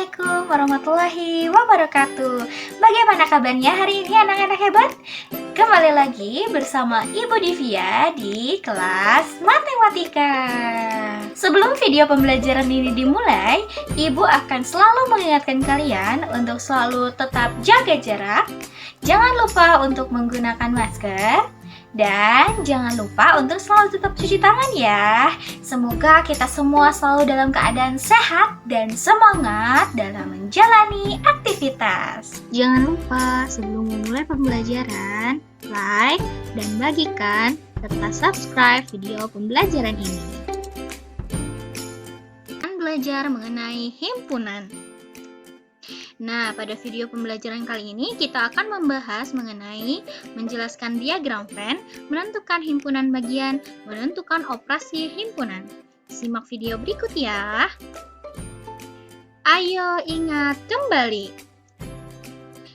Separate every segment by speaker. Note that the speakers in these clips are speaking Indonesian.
Speaker 1: Assalamualaikum warahmatullahi wabarakatuh. Bagaimana kabarnya hari ini anak-anak hebat? Kembali lagi bersama Ibu Divya di kelas matematika. Sebelum video pembelajaran ini dimulai, Ibu akan selalu mengingatkan kalian untuk selalu tetap jaga jarak. Jangan lupa untuk menggunakan masker. Dan jangan lupa untuk selalu tetap cuci tangan ya. Semoga kita semua selalu dalam keadaan sehat dan semangat dalam menjalani aktivitas. Jangan lupa sebelum memulai pembelajaran, like dan bagikan serta subscribe video pembelajaran ini. Belajar mengenai himpunan. Nah, pada video pembelajaran kali ini kita akan membahas mengenai menjelaskan diagram Venn, menentukan himpunan bagian, menentukan operasi himpunan. Simak video berikut ya. Ayo ingat kembali.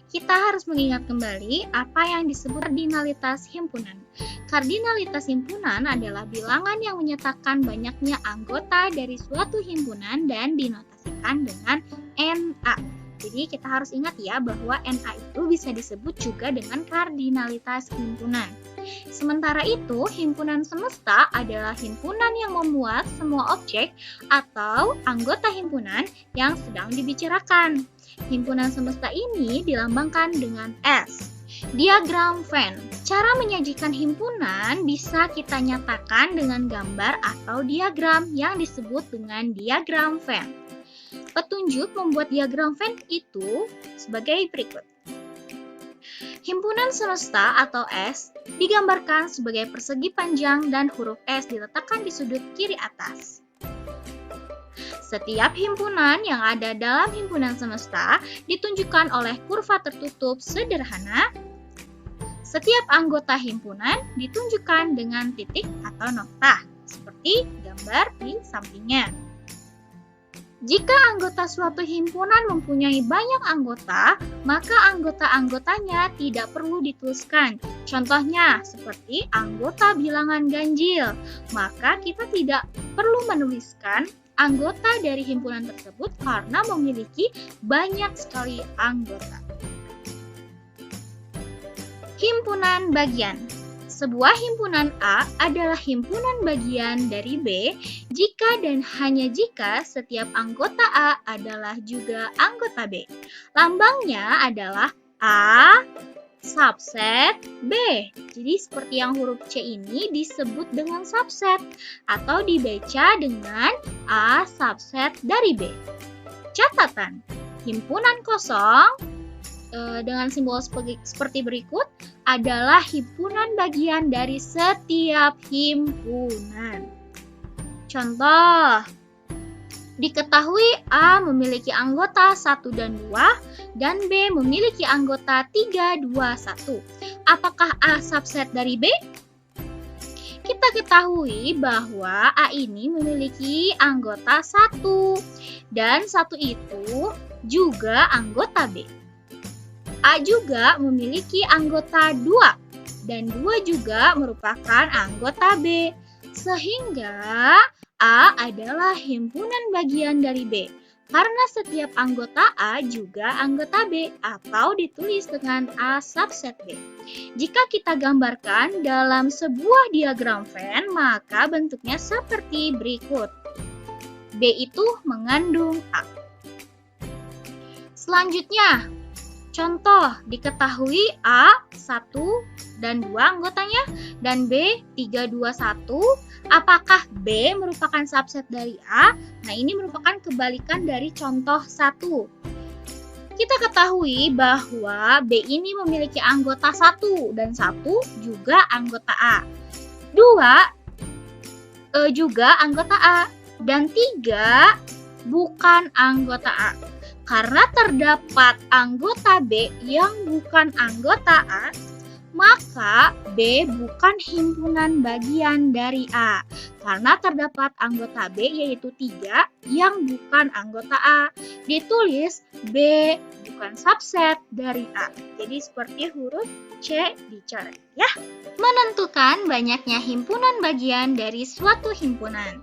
Speaker 1: Kita harus mengingat kembali apa yang disebut kardinalitas himpunan. Kardinalitas himpunan adalah bilangan yang menyatakan banyaknya anggota dari suatu himpunan dan dinotasikan dengan NA. Jadi kita harus ingat ya bahwa NA itu bisa disebut juga dengan kardinalitas himpunan. Sementara itu, himpunan semesta adalah himpunan yang memuat semua objek atau anggota himpunan yang sedang dibicarakan. Himpunan semesta ini dilambangkan dengan S. Diagram Venn. Cara menyajikan himpunan bisa kita nyatakan dengan gambar atau diagram yang disebut dengan diagram Venn. Petunjuk membuat diagram Venn itu sebagai berikut. Himpunan semesta atau S digambarkan sebagai persegi panjang dan huruf S diletakkan di sudut kiri atas. Setiap himpunan yang ada dalam himpunan semesta ditunjukkan oleh kurva tertutup sederhana. Setiap anggota himpunan ditunjukkan dengan titik atau nokta, seperti gambar di sampingnya. Jika anggota suatu himpunan mempunyai banyak anggota, maka anggota-anggotanya tidak perlu dituliskan. Contohnya, seperti anggota bilangan ganjil, maka kita tidak perlu menuliskan anggota dari himpunan tersebut karena memiliki banyak sekali anggota. Himpunan bagian. Sebuah himpunan A adalah himpunan bagian dari B jika dan hanya jika setiap anggota A adalah juga anggota B. Lambangnya adalah A subset B. Jadi seperti yang huruf C ini disebut dengan subset atau dibaca dengan A subset dari B. Catatan, himpunan kosong dengan simbol seperti berikut adalah himpunan bagian dari setiap himpunan. Contoh, diketahui A memiliki anggota 1 dan 2 dan B memiliki anggota 3, 2, 1. Apakah A subset dari B? Kita ketahui bahwa A ini memiliki anggota 1 dan 1 itu juga anggota B. A juga memiliki anggota 2 dan 2 juga merupakan anggota B. Sehingga A adalah himpunan bagian dari B. Karena setiap anggota A juga anggota B atau ditulis dengan A subset B. Jika kita gambarkan dalam sebuah diagram Venn, maka bentuknya seperti berikut. B itu mengandung A. Selanjutnya, contoh, diketahui A 1 dan 2 anggotanya dan B 3, 2, 1. Apakah B merupakan subset dari A? Nah, ini merupakan kebalikan dari contoh 1. Kita ketahui bahwa B ini memiliki anggota 1 dan 1 juga anggota A. 2 juga anggota A dan 3 bukan anggota A. Karena terdapat anggota B yang bukan anggota A, maka B bukan himpunan bagian dari A. Karena terdapat anggota B yaitu 3 yang bukan anggota A. Ditulis B bukan subset dari A. Jadi seperti huruf C dicoret ya. Menentukan banyaknya himpunan bagian dari suatu himpunan.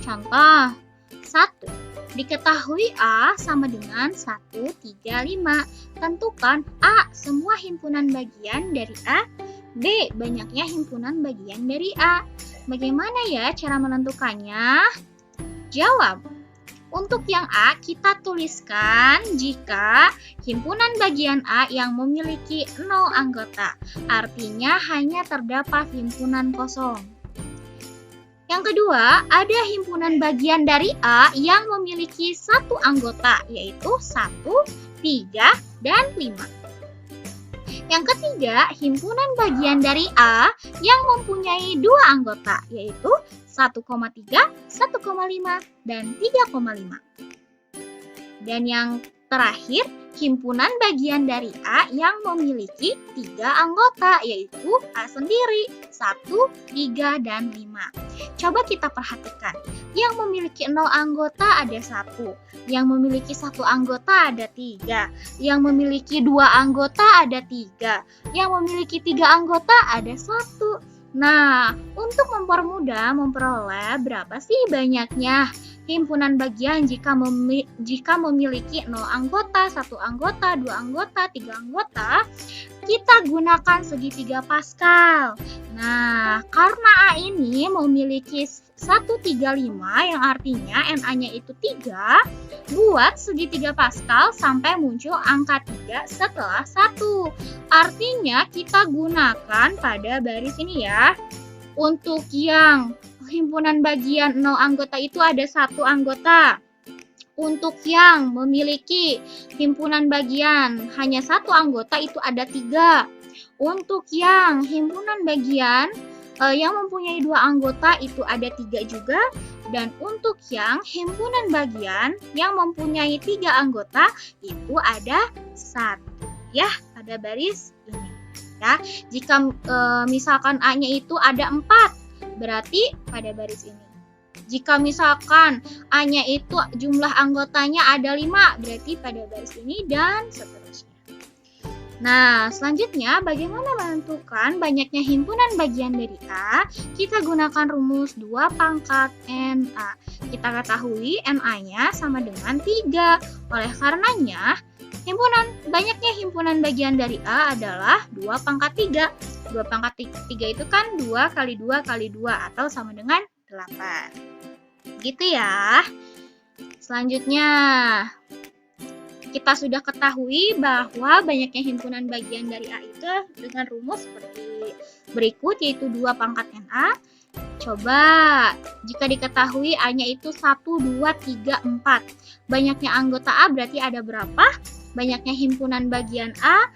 Speaker 1: Contoh 1. Diketahui A sama dengan 1, 3, 5. Tentukan A semua himpunan bagian dari A, B banyaknya himpunan bagian dari A. Bagaimana ya cara menentukannya? Jawab. Untuk yang A, kita tuliskan jika himpunan bagian A yang memiliki 0 anggota. Artinya hanya terdapat himpunan kosong. Yang kedua, ada himpunan bagian dari A yang memiliki 1 anggota, yaitu 1, 3, dan 5. Yang ketiga, himpunan bagian dari A yang mempunyai 2 anggota, yaitu 1,3, 1,5, dan 3,5. Dan yang terakhir, himpunan bagian dari A yang memiliki 3 anggota, yaitu A sendiri, 1, 3, dan 5. Coba kita perhatikan, yang memiliki 0 anggota ada 1, yang memiliki 1 anggota ada 3, yang memiliki 2 anggota ada 3, yang memiliki 3 anggota ada 1. Nah, untuk mempermudah memperoleh berapa sih banyaknya himpunan bagian jika memiliki 0 anggota, 1 anggota, 2 anggota, 3 anggota, kita gunakan segitiga Pascal. Nah, karena A ini memiliki 135 yang artinya NA-nya itu 3, buat segitiga Pascal sampai muncul angka 3 setelah 1. Artinya kita gunakan pada baris ini ya. Untuk yang himpunan bagian 0 anggota itu ada 1 anggota. Untuk yang memiliki himpunan bagian hanya 1 anggota itu ada 3. Untuk yang himpunan bagian yang mempunyai 2 anggota itu ada 3 juga. Dan untuk yang himpunan bagian yang mempunyai 3 anggota itu ada 1. Ya, pada baris ini. Ya, jika misalkan A-nya itu ada 4, berarti pada baris ini. Jika misalkan A-nya itu jumlah anggotanya ada 5, berarti pada baris ini dan seterusnya. Nah, selanjutnya bagaimana menentukan banyaknya himpunan bagian dari A? Kita gunakan rumus 2 pangkat NA. Kita ketahui NA-nya sama dengan 3. Oleh karenanya, banyaknya himpunan bagian dari A adalah 2 pangkat 3. 2 pangkat 3 itu kan 2 kali 2 kali 2 atau sama dengan 8. Gitu ya. Selanjutnya, kita sudah ketahui bahwa banyaknya himpunan bagian dari A itu dengan rumus seperti berikut, yaitu 2 pangkat NA. Coba, jika diketahui A-nya itu 1, 2, 3, 4. Banyaknya anggota A berarti ada berapa? Banyaknya himpunan bagian A,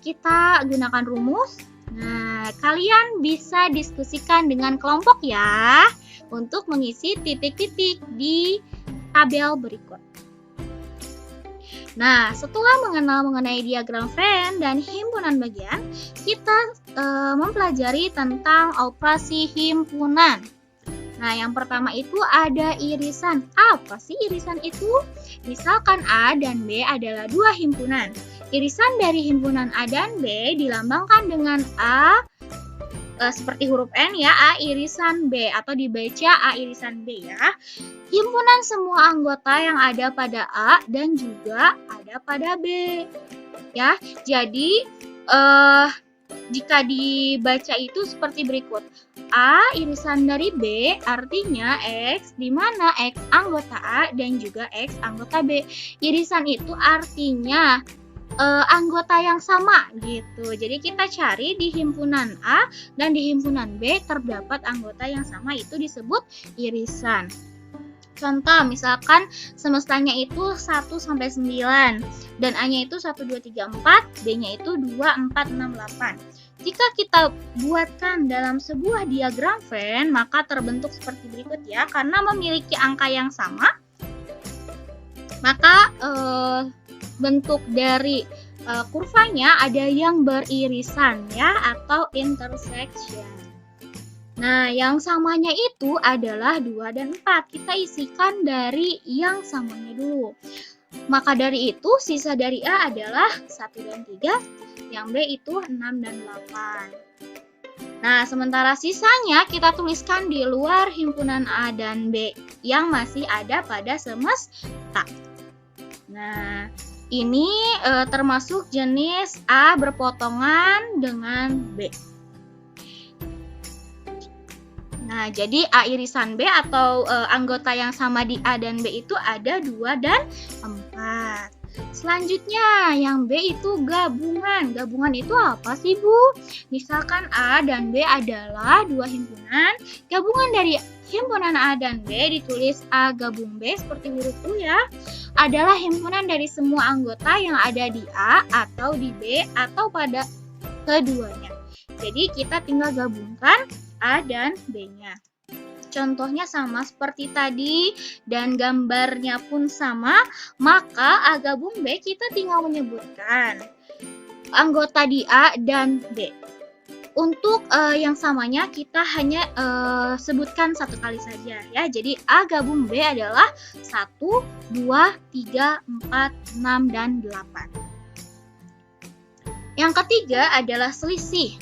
Speaker 1: kita gunakan rumus. Nah, kalian bisa diskusikan dengan kelompok ya, untuk mengisi titik-titik di tabel berikut. Nah, setelah mengenal mengenai diagram Venn dan himpunan bagian, kita mempelajari tentang operasi himpunan. Nah, yang pertama itu ada irisan. Apa sih irisan itu? Misalkan A dan B adalah 2 himpunan. Irisan dari himpunan A dan B dilambangkan dengan A seperti huruf N ya, A irisan B, atau dibaca A irisan B ya. Himpunan semua anggota yang ada pada A dan juga ada pada B. Ya, jadi jika dibaca itu seperti berikut. A irisan dari B artinya X, di mana X anggota A dan juga X anggota B. Irisan itu artinya anggota yang sama gitu. Jadi kita cari di himpunan A dan di himpunan B terdapat anggota yang sama, itu disebut irisan. Contoh, misalkan semestanya itu 1 sampai 9 dan A-nya itu 1 2 3 4, B-nya itu 2 4 6 8. Jika kita buatkan dalam sebuah diagram Venn, maka terbentuk seperti berikut ya. Karena memiliki angka yang sama, maka bentuk dari kurvanya ada yang beririsan ya, atau intersection. Nah, yang samanya itu adalah 2 dan 4. Kita isikan dari yang samanya dulu. Maka dari itu sisa dari A adalah 1 dan 3, yang B itu 6 dan 8. Nah, sementara sisanya kita tuliskan di luar himpunan A dan B yang masih ada pada semesta. Nah, ini termasuk jenis A berpotongan dengan B. Nah, jadi A irisan B atau anggota yang sama di A dan B itu ada 2 dan 4. Selanjutnya, yang B itu gabungan. Gabungan itu apa sih, Bu? Misalkan A dan B adalah 2 himpunan. Gabungan dari himpunan A dan B ditulis A gabung B seperti huruf U ya. Adalah himpunan dari semua anggota yang ada di A atau di B atau pada keduanya. Jadi kita tinggal gabungkan A dan B-nya. Contohnya sama seperti tadi dan gambarnya pun sama, maka A gabung B kita tinggal menyebutkan anggota di A dan B. Untuk yang samanya kita hanya sebutkan satu kali saja ya. Jadi A gabung B adalah 1, 2, 3, 4, 6, dan 8. Yang ketiga adalah selisih.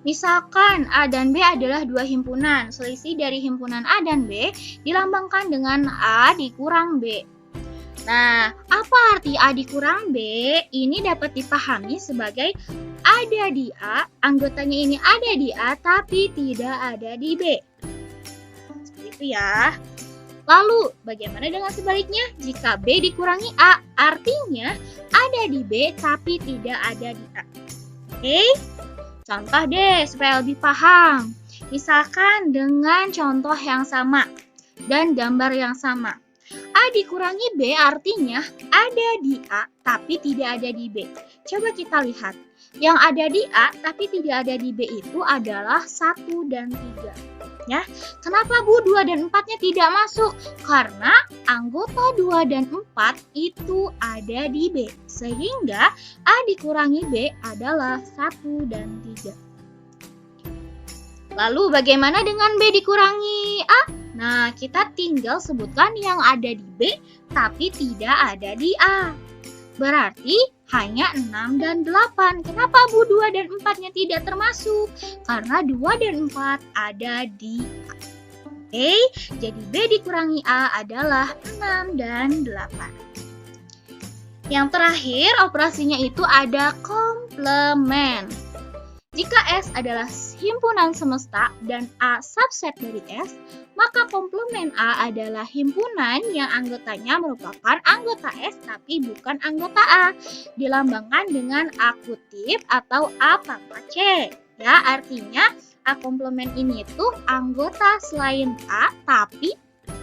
Speaker 1: Misalkan A dan B adalah 2 himpunan, selisih dari himpunan A dan B dilambangkan dengan A dikurang B. Nah, apa arti A dikurang B? Ini dapat dipahami sebagai ada di A, anggotanya ini ada di A tapi tidak ada di B. Seperti itu ya. Lalu, bagaimana dengan sebaliknya? Jika B dikurangi A, artinya ada di B tapi tidak ada di A. Oke? Contoh deh supaya lebih paham. Misalkan dengan contoh yang sama dan gambar yang sama. A dikurangi B artinya ada di A tapi tidak ada di B. Coba kita lihat. Yang ada di A tapi tidak ada di B itu adalah 1 dan 3. Ya, kenapa Bu 2 dan 4-nya tidak masuk? Karena anggota 2 dan 4 itu ada di B. Sehingga A dikurangi B adalah 1 dan 3. Lalu bagaimana dengan B dikurangi A? Nah, kita tinggal sebutkan yang ada di B tapi tidak ada di A. Berarti hanya 6 dan 8. Kenapa Bu 2 dan 4-nya tidak termasuk? Karena 2 dan 4 ada di A. Oke, jadi B dikurangi A adalah 6 dan 8. Yang terakhir, operasinya itu ada komplement. Jika S adalah himpunan semesta dan A subset dari S, maka komplement A adalah himpunan yang anggotanya merupakan anggota S tapi bukan anggota A. Dilambangkan dengan A kutip atau A pangkat C. Ya, artinya A komplement ini tuh anggota selain A tapi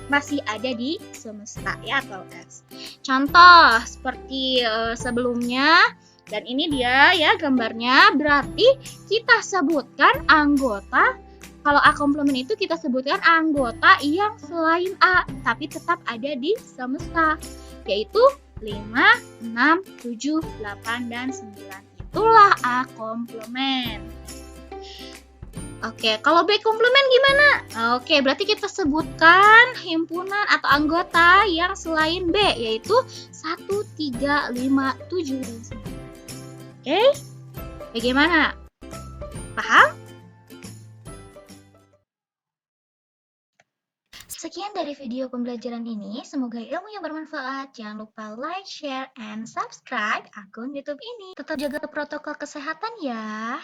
Speaker 1: masih ada di semesta ya atau S. Contoh seperti sebelumnya. Dan ini dia ya gambarnya, berarti kita sebutkan anggota, kalau A komplement itu kita sebutkan anggota yang selain A, tapi tetap ada di semesta, yaitu 5, 6, 7, 8, dan 9. Itulah A komplement. Oke, kalau B komplement gimana? Oke, berarti kita sebutkan himpunan atau anggota yang selain B, yaitu 1, 3, 5, 7, dan 9. Oke, bagaimana? Paham? Sekian dari video pembelajaran ini. Semoga ilmunya bermanfaat. Jangan lupa like, share, and subscribe akun YouTube ini. Tetap jaga protokol kesehatan ya.